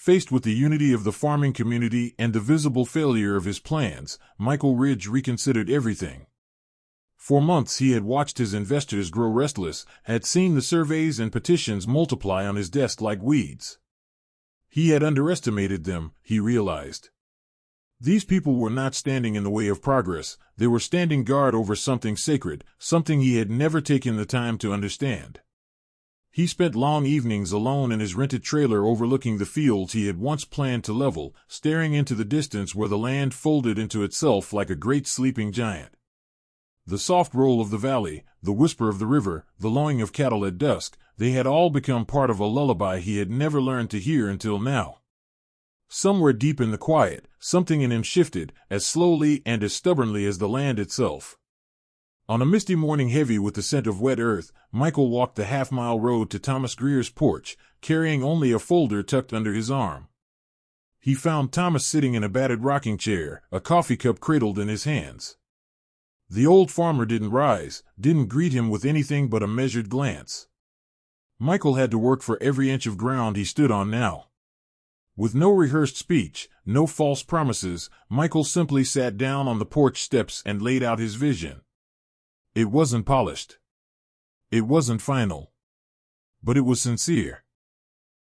Faced with the unity of the farming community and the visible failure of his plans, Michael Ridge reconsidered everything. For months he had watched his investors grow restless, had seen the surveys and petitions multiply on his desk like weeds. He had underestimated them, he realized. These people were not standing in the way of progress, they were standing guard over something sacred, something he had never taken the time to understand. He spent long evenings alone in his rented trailer overlooking the fields he had once planned to level, staring into the distance where the land folded into itself like a great sleeping giant. The soft roll of the valley, the whisper of the river, the lowing of cattle at dusk, they had all become part of a lullaby he had never learned to hear until now. Somewhere deep in the quiet, something in him shifted, as slowly and as stubbornly as the land itself. On a misty morning heavy with the scent of wet earth, Michael walked the half-mile road to Thomas Greer's porch, carrying only a folder tucked under his arm. He found Thomas sitting in a battered rocking chair, a coffee cup cradled in his hands. The old farmer didn't rise, didn't greet him with anything but a measured glance. Michael had to work for every inch of ground he stood on now. With no rehearsed speech, no false promises, Michael simply sat down on the porch steps and laid out his vision. It wasn't polished. It wasn't final. But it was sincere.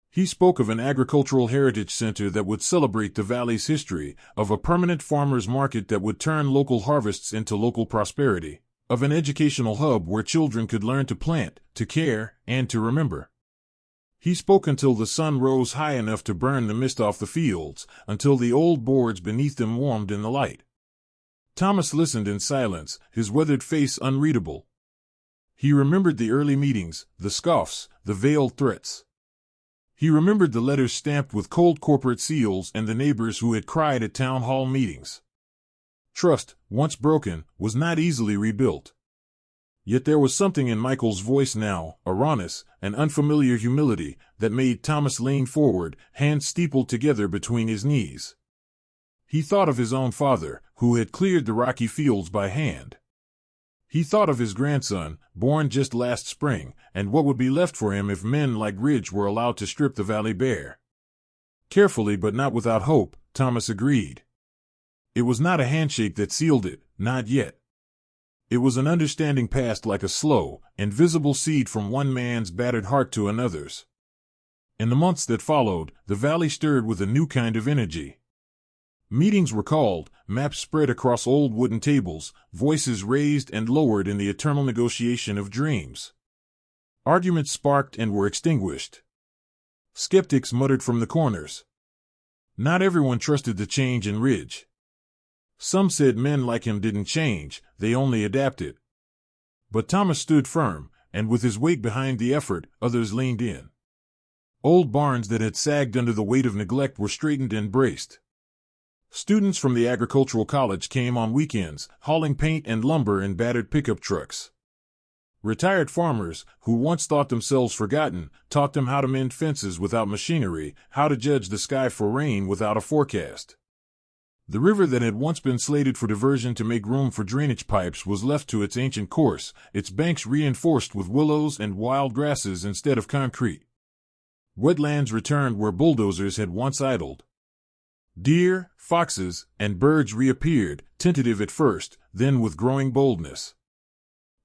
He spoke of an agricultural heritage center that would celebrate the valley's history, of a permanent farmers market that would turn local harvests into local prosperity, of an educational hub where children could learn to plant, to care, and to remember. He spoke until the sun rose high enough to burn the mist off the fields, until the old boards beneath them warmed in the light. Thomas listened in silence, his weathered face unreadable. He remembered the early meetings, the scoffs, the veiled threats. He remembered the letters stamped with cold corporate seals and the neighbors who had cried at town hall meetings. Trust, once broken, was not easily rebuilt. Yet there was something in Michael's voice now, a rawness, an unfamiliar humility, that made Thomas lean forward, hands steepled together between his knees. He thought of his own father, who had cleared the rocky fields by hand. He thought of his grandson, born just last spring, and what would be left for him if men like Ridge were allowed to strip the valley bare. Carefully but not without hope, Thomas agreed. It was not a handshake that sealed it, not yet. It was an understanding passed like a slow, invisible seed from one man's battered heart to another's. In the months that followed, the valley stirred with a new kind of energy. Meetings were called, maps spread across old wooden tables, voices raised and lowered in the eternal negotiation of dreams. Arguments sparked and were extinguished. Skeptics muttered from the corners. Not everyone trusted the change in Ridge. Some said men like him didn't change, they only adapted. But Thomas stood firm, and with his weight behind the effort, others leaned in. Old barns that had sagged under the weight of neglect were straightened and braced. Students from the agricultural college came on weekends, hauling paint and lumber in battered pickup trucks. Retired farmers, who once thought themselves forgotten, taught them how to mend fences without machinery, how to judge the sky for rain without a forecast. The river that had once been slated for diversion to make room for drainage pipes was left to its ancient course, its banks reinforced with willows and wild grasses instead of concrete. Wetlands returned where bulldozers had once idled. Deer, foxes, and birds reappeared, tentative at first, then with growing boldness.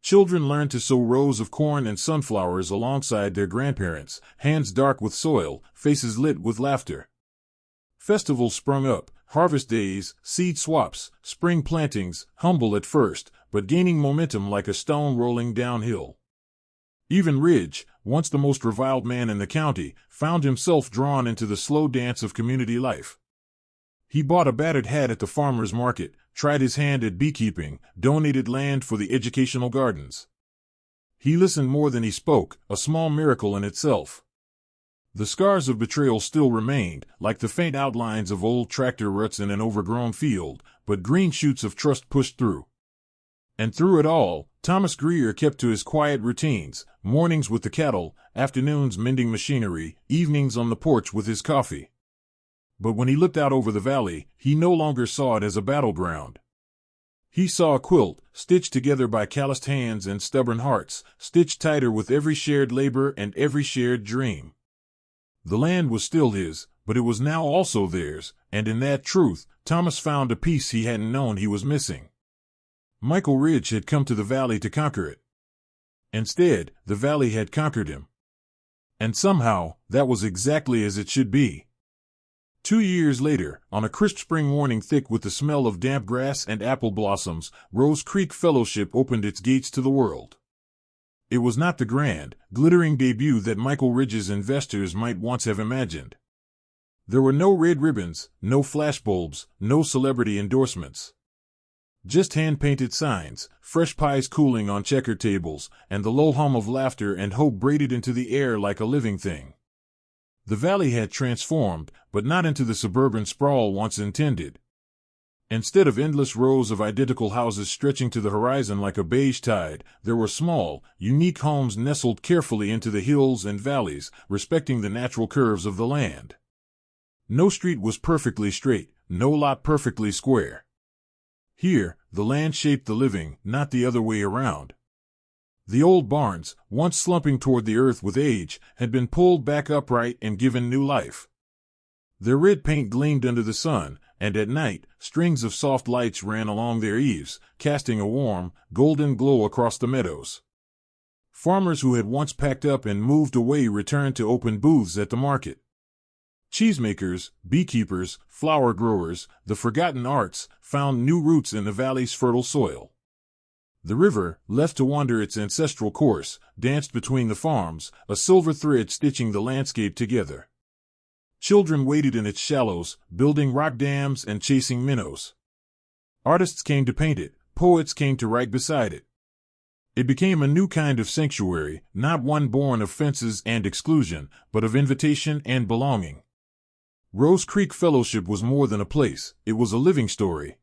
Children learned to sow rows of corn and sunflowers alongside their grandparents, hands dark with soil, faces lit with laughter. Festivals sprung up, harvest days, seed swaps, spring plantings, humble at first, but gaining momentum like a stone rolling downhill. Even Ridge, once the most reviled man in the county, found himself drawn into the slow dance of community life. He bought a battered hat at the farmer's market, tried his hand at beekeeping, donated land for the educational gardens. He listened more than he spoke, a small miracle in itself. The scars of betrayal still remained, like the faint outlines of old tractor ruts in an overgrown field, but green shoots of trust pushed through. And through it all, Thomas Greer kept to his quiet routines, mornings with the cattle, afternoons mending machinery, evenings on the porch with his coffee. But when he looked out over the valley, he no longer saw it as a battleground. He saw a quilt, stitched together by calloused hands and stubborn hearts, stitched tighter with every shared labor and every shared dream. The land was still his, but it was now also theirs, and in that truth, Thomas found a piece he hadn't known he was missing. Michael Ridge had come to the valley to conquer it. Instead, the valley had conquered him. And somehow, that was exactly as it should be. 2 years later, on a crisp spring morning thick with the smell of damp grass and apple blossoms, Rose Creek Fellowship opened its gates to the world. It was not the grand, glittering debut that Michael Ridge's investors might once have imagined. There were no red ribbons, no flashbulbs, no celebrity endorsements. Just hand-painted signs, fresh pies cooling on checkered tables, and the low hum of laughter and hope braided into the air like a living thing. The valley had transformed, but not into the suburban sprawl once intended. Instead of endless rows of identical houses stretching to the horizon like a beige tide, there were small, unique homes nestled carefully into the hills and valleys, respecting the natural curves of the land. No street was perfectly straight, no lot perfectly square. Here, the land shaped the living, not the other way around. The old barns, once slumping toward the earth with age, had been pulled back upright and given new life. Their red paint gleamed under the sun, and at night, strings of soft lights ran along their eaves, casting a warm, golden glow across the meadows. Farmers who had once packed up and moved away returned to open booths at the market. Cheesemakers, beekeepers, flower growers, the forgotten arts, found new roots in the valley's fertile soil. The river, left to wander its ancestral course, danced between the farms, a silver thread stitching the landscape together. Children waded in its shallows, building rock dams and chasing minnows. Artists came to paint it, poets came to write beside it. It became a new kind of sanctuary, not one born of fences and exclusion, but of invitation and belonging. Rose Creek Fellowship was more than a place, it was a living story.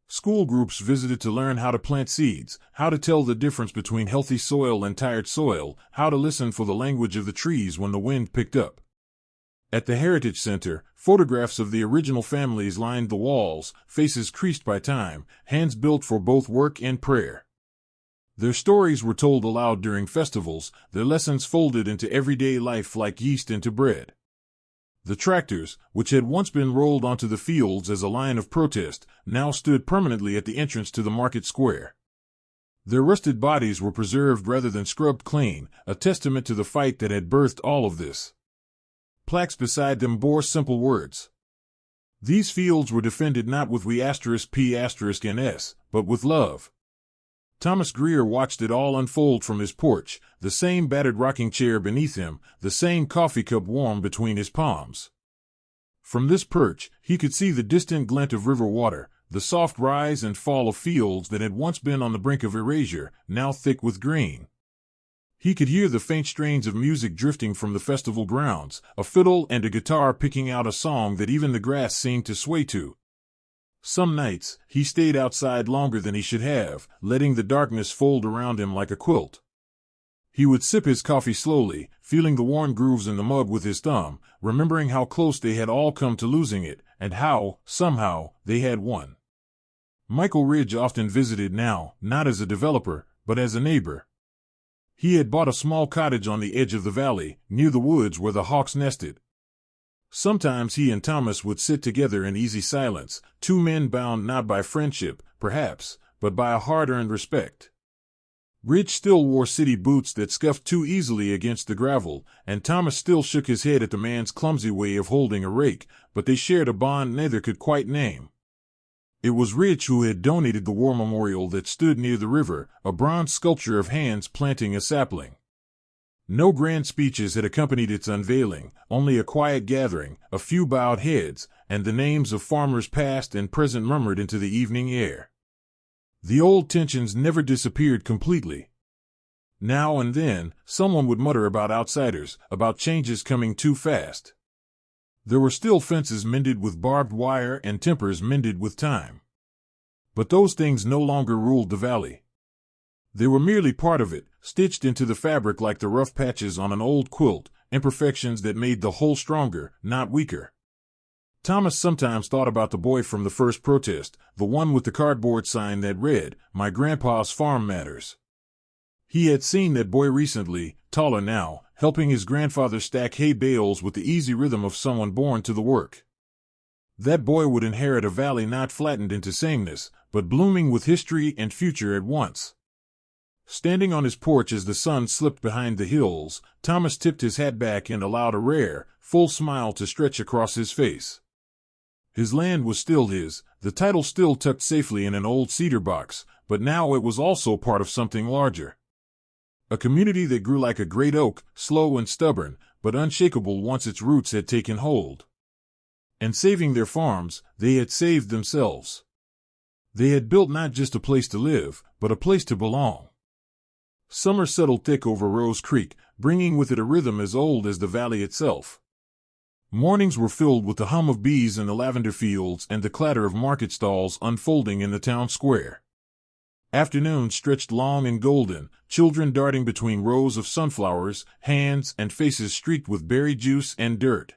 School groups visited to learn how to plant seeds, how to tell the difference between healthy soil and tired soil, how to listen for the language of the trees when the wind picked up. At the Heritage Center, photographs of the original families lined the walls, faces creased by time, hands built for both work and prayer. Their stories were told aloud during festivals, their lessons folded into everyday life like yeast into bread. The tractors, which had once been rolled onto the fields as a line of protest, now stood permanently at the entrance to the market square. Their rusted bodies were preserved rather than scrubbed clean, a testament to the fight that had birthed all of this. Plaques beside them bore simple words. These fields were defended not with we*P*NS, but with love. Thomas Greer watched it all unfold from his porch, the same battered rocking chair beneath him, the same coffee cup warm between his palms. From this perch, he could see the distant glint of river water, the soft rise and fall of fields that had once been on the brink of erasure, now thick with green. He could hear the faint strains of music drifting from the festival grounds, a fiddle and a guitar picking out a song that even the grass seemed to sway to. Some nights, he stayed outside longer than he should have, letting the darkness fold around him like a quilt. He would sip his coffee slowly, feeling the worn grooves in the mug with his thumb, remembering how close they had all come to losing it, and how, somehow, they had won. Michael Ridge often visited now, not as a developer, but as a neighbor. He had bought a small cottage on the edge of the valley, near the woods where the hawks nested. Sometimes he and Thomas would sit together in easy silence, two men bound not by friendship, perhaps, but by a hard-earned respect. Ridge still wore city boots that scuffed too easily against the gravel, and Thomas still shook his head at the man's clumsy way of holding a rake, but they shared a bond neither could quite name. It was Ridge who had donated the war memorial that stood near the river, a bronze sculpture of hands planting a sapling. No grand speeches had accompanied its unveiling, only a quiet gathering, a few bowed heads, and the names of farmers past and present murmured into the evening air. The old tensions never disappeared completely. Now and then, someone would mutter about outsiders, about changes coming too fast. There were still fences mended with barbed wire and tempers mended with time. But those things no longer ruled the valley. They were merely part of it, stitched into the fabric like the rough patches on an old quilt, imperfections that made the whole stronger, not weaker. Thomas sometimes thought about the boy from the first protest, the one with the cardboard sign that read, "My grandpa's farm matters." He had seen that boy recently, taller now, helping his grandfather stack hay bales with the easy rhythm of someone born to the work. That boy would inherit a valley not flattened into sameness, but blooming with history and future at once. Standing on his porch as the sun slipped behind the hills, Thomas tipped his hat back and allowed a rare, full smile to stretch across his face. His land was still his, the title still tucked safely in an old cedar box, but now it was also part of something larger. A community that grew like a great oak, slow and stubborn, but unshakable once its roots had taken hold. And saving their farms, they had saved themselves. They had built not just a place to live, but a place to belong. Summer settled thick over Rose Creek, bringing with it a rhythm as old as the valley itself. Mornings were filled with the hum of bees in the lavender fields and the clatter of market stalls unfolding in the town square. Afternoons stretched long and golden, children darting between rows of sunflowers, hands and faces streaked with berry juice and dirt.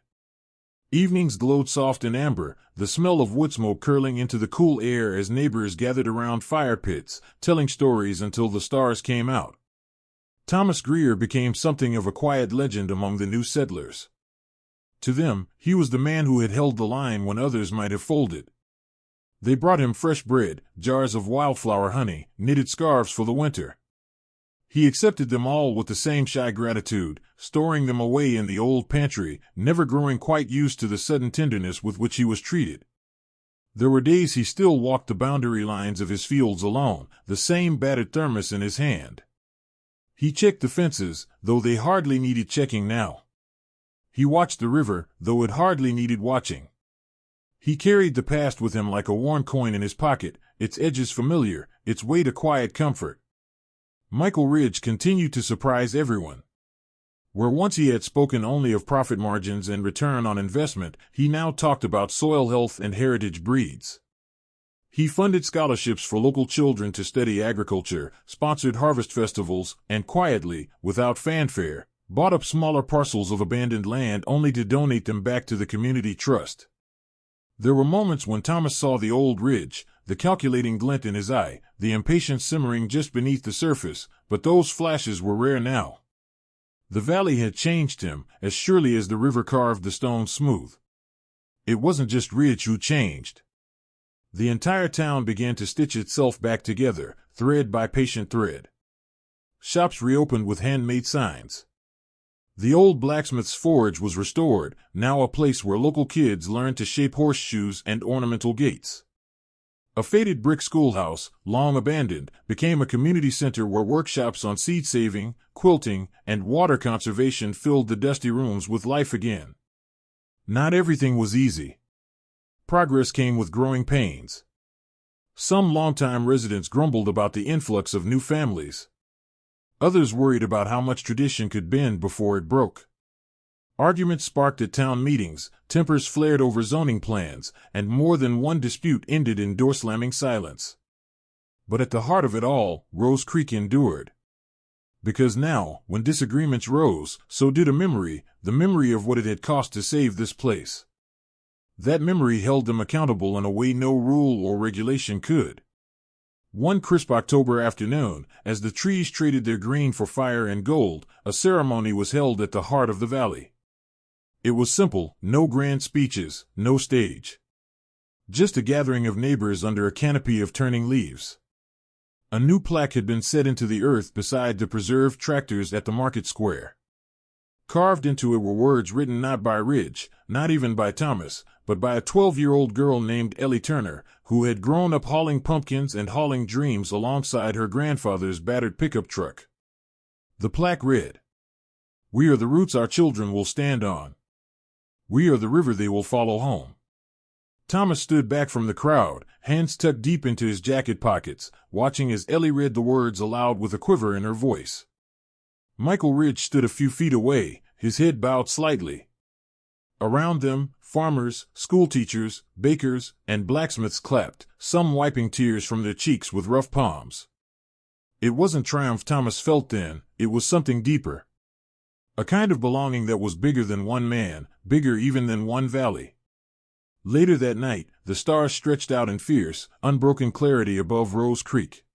Evenings glowed soft and amber, the smell of wood smoke curling into the cool air as neighbors gathered around fire pits, telling stories until the stars came out. Thomas Greer became something of a quiet legend among the new settlers. To them, he was the man who had held the line when others might have folded. They brought him fresh bread, jars of wildflower honey, knitted scarves for the winter. He accepted them all with the same shy gratitude, storing them away in the old pantry, never growing quite used to the sudden tenderness with which he was treated. There were days he still walked the boundary lines of his fields alone, the same battered thermos in his hand. He checked the fences, though they hardly needed checking now. He watched the river, though it hardly needed watching. He carried the past with him like a worn coin in his pocket, its edges familiar, its weight a quiet comfort. Michael Ridge continued to surprise everyone. Where once he had spoken only of profit margins and return on investment, he now talked about soil health and heritage breeds. He funded scholarships for local children to study agriculture, sponsored harvest festivals, and quietly, without fanfare, bought up smaller parcels of abandoned land only to donate them back to the community trust. There were moments when Thomas saw the old Ridge, the calculating glint in his eye, the impatience simmering just beneath the surface, but those flashes were rare now. The valley had changed him, as surely as the river carved the stone smooth. It wasn't just Ridge who changed. The entire town began to stitch itself back together, thread by patient thread. Shops reopened with handmade signs. The old blacksmith's forge was restored, now a place where local kids learned to shape horseshoes and ornamental gates. A faded brick schoolhouse, long abandoned, became a community center where workshops on seed saving, quilting, and water conservation filled the dusty rooms with life again. Not everything was easy. Progress came with growing pains. Some longtime residents grumbled about the influx of new families. Others worried about how much tradition could bend before it broke. Arguments sparked at town meetings, tempers flared over zoning plans, and more than one dispute ended in door-slamming silence. But at the heart of it all, Rose Creek endured. Because now, when disagreements rose, so did a memory, the memory of what it had cost to save this place. That memory held them accountable in a way no rule or regulation could. One crisp October afternoon, as the trees traded their green for fire and gold, a ceremony was held at the heart of the valley. It was simple, no grand speeches, no stage. Just a gathering of neighbors under a canopy of turning leaves. A new plaque had been set into the earth beside the preserved tractors at the market square. Carved into it were words written not by Ridge, not even by Thomas, but by a 12-year-old girl named Ellie Turner, who had grown up hauling pumpkins and hauling dreams alongside her grandfather's battered pickup truck. The plaque read, "We are the roots our children will stand on. We are the river they will follow home." Thomas stood back from the crowd, hands tucked deep into his jacket pockets, watching as Ellie read the words aloud with a quiver in her voice. Michael Ridge stood a few feet away, his head bowed slightly. Around them, farmers, schoolteachers, bakers, and blacksmiths clapped, some wiping tears from their cheeks with rough palms. It wasn't triumph Thomas felt then, it was something deeper. A kind of belonging that was bigger than one man, bigger even than one valley. Later that night, the stars stretched out in fierce, unbroken clarity above Rose Creek.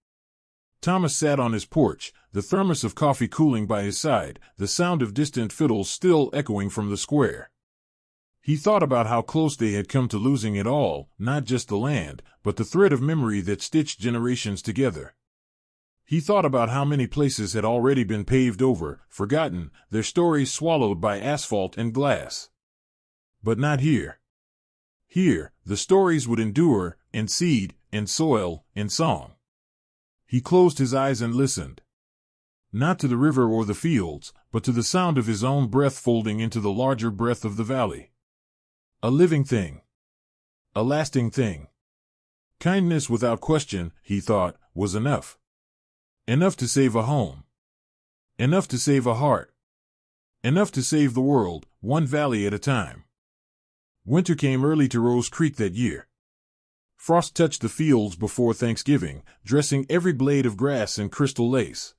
Thomas sat on his porch, the thermos of coffee cooling by his side, the sound of distant fiddles still echoing from the square. He thought about how close they had come to losing it all, not just the land, but the thread of memory that stitched generations together. He thought about how many places had already been paved over, forgotten, their stories swallowed by asphalt and glass. But not here. Here, the stories would endure, in seed, in soil, in song. He closed his eyes and listened. Not to the river or the fields, but to the sound of his own breath folding into the larger breath of the valley. A living thing. A lasting thing. Kindness without question, he thought, was enough. Enough to save a home. Enough to save a heart. Enough to save the world, one valley at a time. Winter came early to Rose Creek that year. Frost touched the fields before Thanksgiving, dressing every blade of grass in crystal lace.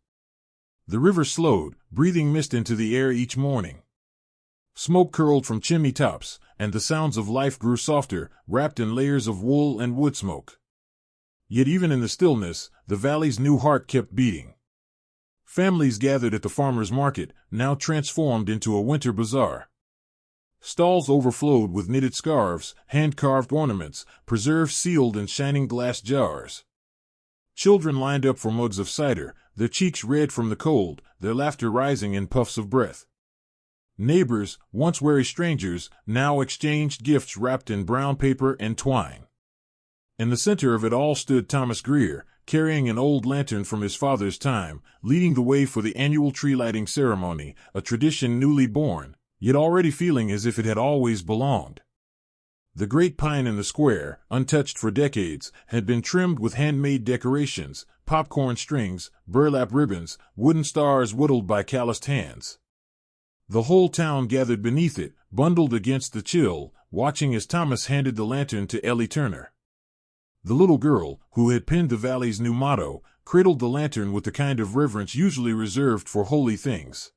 The river slowed, breathing mist into the air each morning. Smoke curled from chimney tops, and the sounds of life grew softer, wrapped in layers of wool and wood smoke. Yet even in the stillness, the valley's new heart kept beating. Families gathered at the farmer's market, now transformed into a winter bazaar. Stalls overflowed with knitted scarves, hand-carved ornaments, preserves sealed in shining glass jars. Children lined up for mugs of cider, their cheeks red from the cold, their laughter rising in puffs of breath. Neighbors, once wary strangers, now exchanged gifts wrapped in brown paper and twine. In the center of it all stood Thomas Greer, carrying an old lantern from his father's time, leading the way for the annual tree-lighting ceremony, a tradition newly born, yet already feeling as if it had always belonged. The great pine in the square, untouched for decades, had been trimmed with handmade decorations, popcorn strings, burlap ribbons, wooden stars whittled by calloused hands. The whole town gathered beneath it, bundled against the chill, watching as Thomas handed the lantern to Ellie Turner. The little girl, who had penned the valley's new motto, cradled the lantern with the kind of reverence usually reserved for holy things.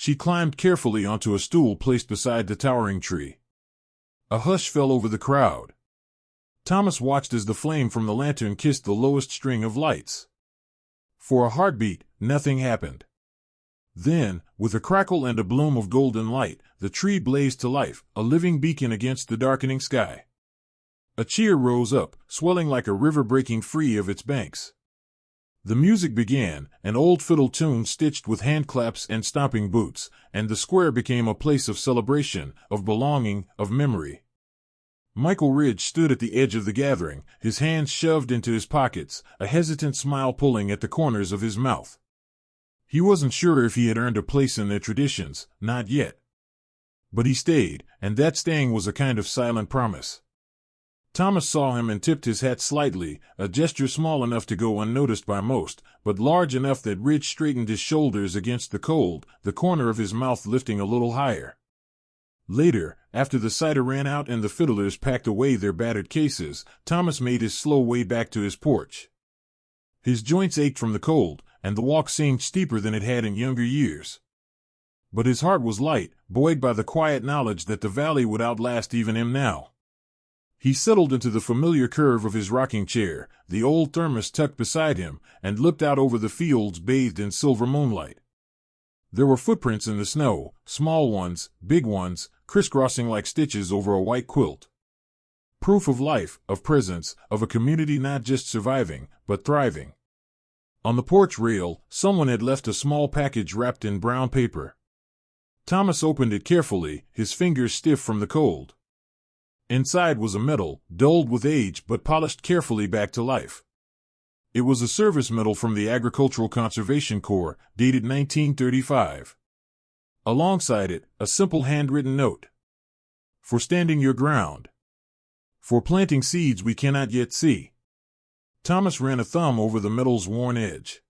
She climbed carefully onto a stool placed beside the towering tree. A hush fell over the crowd. Thomas watched as the flame from the lantern kissed the lowest string of lights. For a heartbeat, nothing happened. Then, with a crackle and a bloom of golden light, the tree blazed to life, a living beacon against the darkening sky. A cheer rose up, swelling like a river breaking free of its banks. The music began, an old fiddle tune stitched with handclaps and stomping boots, and the square became a place of celebration, of belonging, of memory. Michael Ridge stood at the edge of the gathering, his hands shoved into his pockets, a hesitant smile pulling at the corners of his mouth. He wasn't sure if he had earned a place in their traditions, not yet. But he stayed, and that staying was a kind of silent promise. Thomas saw him and tipped his hat slightly, a gesture small enough to go unnoticed by most, but large enough that Ridge straightened his shoulders against the cold, the corner of his mouth lifting a little higher. Later, after the cider ran out and the fiddlers packed away their battered cases, Thomas made his slow way back to his porch. His joints ached from the cold, and the walk seemed steeper than it had in younger years. But his heart was light, buoyed by the quiet knowledge that the valley would outlast even him now. He settled into the familiar curve of his rocking chair, the old thermos tucked beside him, and looked out over the fields bathed in silver moonlight. There were footprints in the snow, small ones, big ones, crisscrossing like stitches over a white quilt. Proof of life, of presence, of a community not just surviving, but thriving. On the porch rail, someone had left a small package wrapped in brown paper. Thomas opened it carefully, his fingers stiff from the cold. Inside was a medal, dulled with age but polished carefully back to life. It was a service medal from the Agricultural Conservation Corps, dated 1935. Alongside it, a simple handwritten note. For standing your ground. For planting seeds we cannot yet see. Thomas ran a thumb over the medal's worn edge.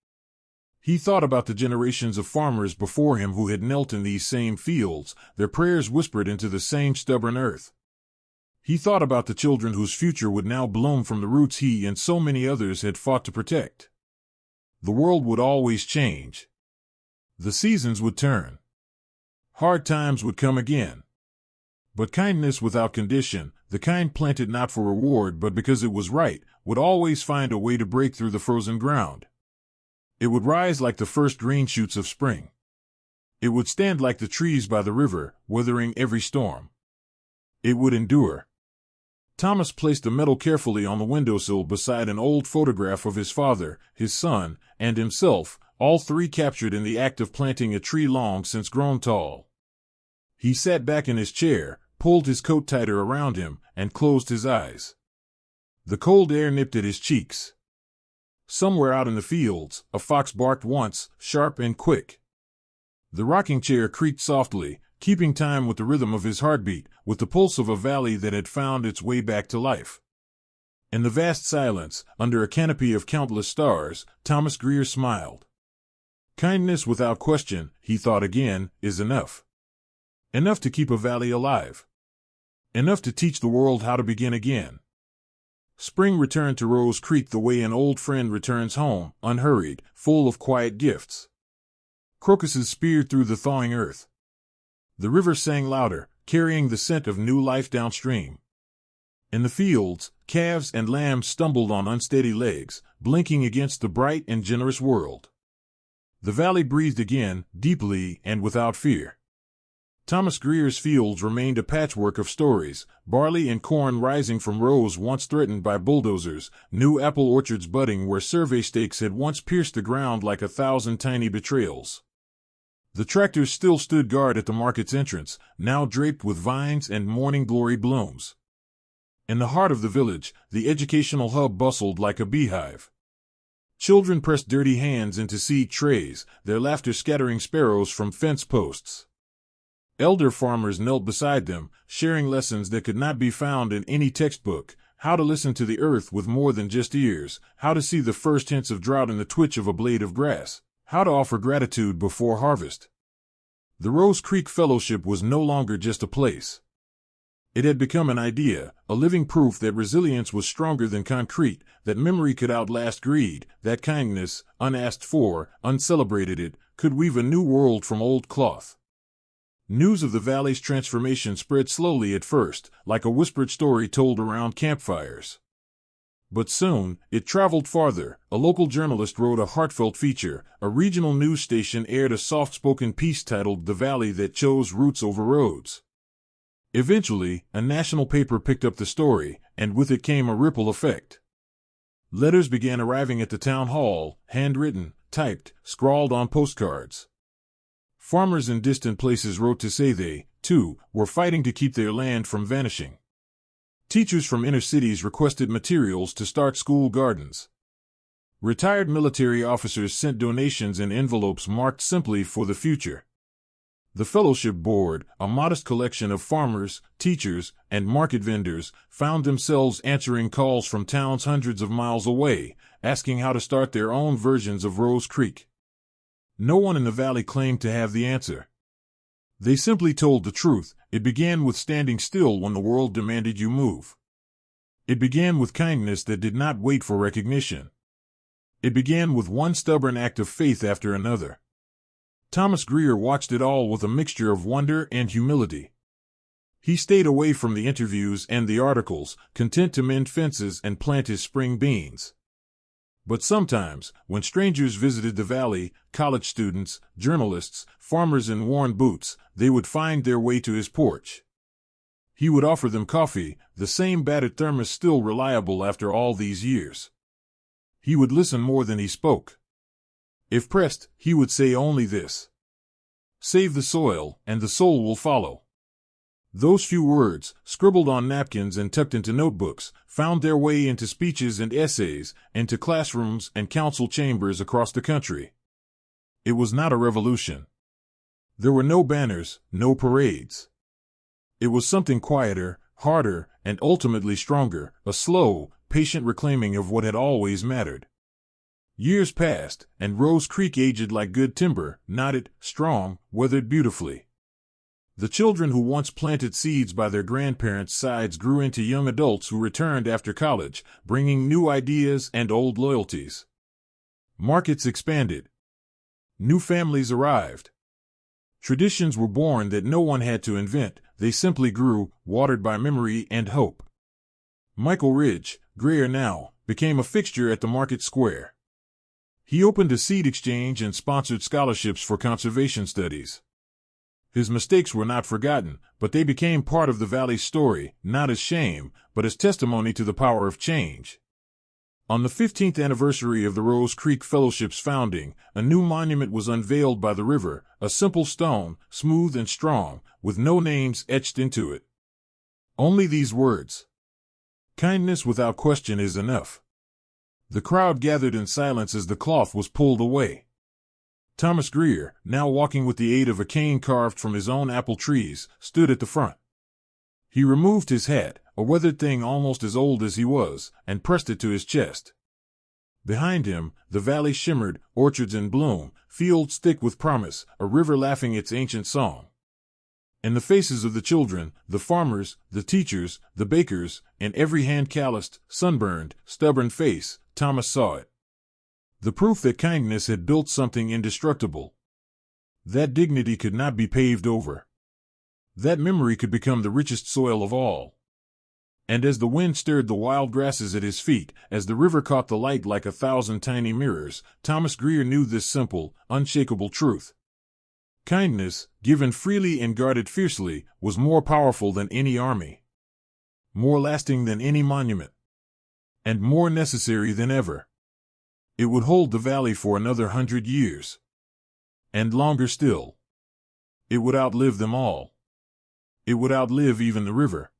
He thought about the generations of farmers before him who had knelt in these same fields, their prayers whispered into the same stubborn earth. He thought about the children whose future would now bloom from the roots he and so many others had fought to protect. The world would always change. The seasons would turn. Hard times would come again. But kindness without condition, the kind planted not for reward but because it was right, would always find a way to break through the frozen ground. It would rise like the first green shoots of spring. It would stand like the trees by the river, weathering every storm. It would endure. Thomas placed the medal carefully on the windowsill beside an old photograph of his father, his son, and himself, all three captured in the act of planting a tree long since grown tall. He sat back in his chair, pulled his coat tighter around him, and closed his eyes. The cold air nipped at his cheeks. Somewhere out in the fields, a fox barked once, sharp and quick. The rocking chair creaked softly, keeping time with the rhythm of his heartbeat, with the pulse of a valley that had found its way back to life. In the vast silence, under a canopy of countless stars, Thomas Greer smiled. Kindness without question, he thought again, is enough. Enough to keep a valley alive. Enough to teach the world how to begin again. Spring returned to Rose Creek the way an old friend returns home, unhurried, full of quiet gifts. Crocuses speared through the thawing earth. The river sang louder, carrying the scent of new life downstream. In the fields, calves and lambs stumbled on unsteady legs, blinking against the bright and generous world. The valley breathed again, deeply and without fear. Thomas Greer's fields remained a patchwork of stories, barley and corn rising from rows once threatened by bulldozers, new apple orchards budding where survey stakes had once pierced the ground like 1,000 tiny betrayals. The tractors still stood guard at the market's entrance, now draped with vines and morning glory blooms. In the heart of the village, the educational hub bustled like a beehive. Children pressed dirty hands into seed trays, their laughter scattering sparrows from fence posts. Elder farmers knelt beside them, sharing lessons that could not be found in any textbook: how to listen to the earth with more than just ears, how to see the first hints of drought in the twitch of a blade of grass, how to offer gratitude before harvest. The Rose Creek Fellowship was no longer just a place. It had become an idea, a living proof that resilience was stronger than concrete, that memory could outlast greed, that kindness, unasked for, uncelebrated, could weave a new world from old cloth. News of the valley's transformation spread slowly at first, like a whispered story told around campfires. But soon, it traveled farther. A local journalist wrote a heartfelt feature, a regional news station aired a soft-spoken piece titled "The Valley That Chose Roots Over Roads." Eventually, a national paper picked up the story, and with it came a ripple effect. Letters began arriving at the town hall, handwritten, typed, scrawled on postcards. Farmers in distant places wrote to say they, too, were fighting to keep their land from vanishing. Teachers from inner cities requested materials to start school gardens. Retired military officers sent donations in envelopes marked simply "For the Future." The Fellowship Board, a modest collection of farmers, teachers, and market vendors, found themselves answering calls from towns hundreds of miles away, asking how to start their own versions of Rose Creek. No one in the valley claimed to have the answer. They simply told the truth. It began with standing still when the world demanded you move. It began with kindness that did not wait for recognition. It began with one stubborn act of faith after another. Thomas Greer watched it all with a mixture of wonder and humility. He stayed away from the interviews and the articles, content to mend fences and plant his spring beans. But sometimes, when strangers visited the valley, college students, journalists, farmers in worn boots, they would find their way to his porch. He would offer them coffee, the same battered thermos still reliable after all these years. He would listen more than he spoke. If pressed, he would say only this: "Save the soil, and the soul will follow." Those few words, scribbled on napkins and tucked into notebooks, found their way into speeches and essays, into classrooms and council chambers across the country. It was not a revolution. There were no banners, no parades. It was something quieter, harder, and ultimately stronger, a slow, patient reclaiming of what had always mattered. Years passed, and Rose Creek aged like good timber, knotted, strong, weathered beautifully. The children who once planted seeds by their grandparents' sides grew into young adults who returned after college, bringing new ideas and old loyalties. Markets expanded. New families arrived. Traditions were born that no one had to invent, they simply grew, watered by memory and hope. Michael Ridge, grayer now, became a fixture at the market square. He opened a seed exchange and sponsored scholarships for conservation studies. His mistakes were not forgotten, but they became part of the valley's story, not as shame, but as testimony to the power of change. On the 15th anniversary of the Rose Creek Fellowship's founding, a new monument was unveiled by the river, a simple stone, smooth and strong, with no names etched into it. Only these words: "Kindness without question is enough." The crowd gathered in silence as the cloth was pulled away. Thomas Greer, now walking with the aid of a cane carved from his own apple trees, stood at the front. He removed his hat, a weathered thing almost as old as he was, and pressed it to his chest. Behind him, the valley shimmered, orchards in bloom, fields thick with promise, a river laughing its ancient song. In the faces of the children, the farmers, the teachers, the bakers, and every hand calloused, sunburned, stubborn face, Thomas saw it. The proof that kindness had built something indestructible. That dignity could not be paved over. That memory could become the richest soil of all. And as the wind stirred the wild grasses at his feet, as the river caught the light like 1,000 tiny mirrors, Thomas Greer knew this simple, unshakable truth. Kindness, given freely and guarded fiercely, was more powerful than any army, more lasting than any monument, and more necessary than ever. It would hold the valley for another 100 years. And longer still. It would outlive them all. It would outlive even the river.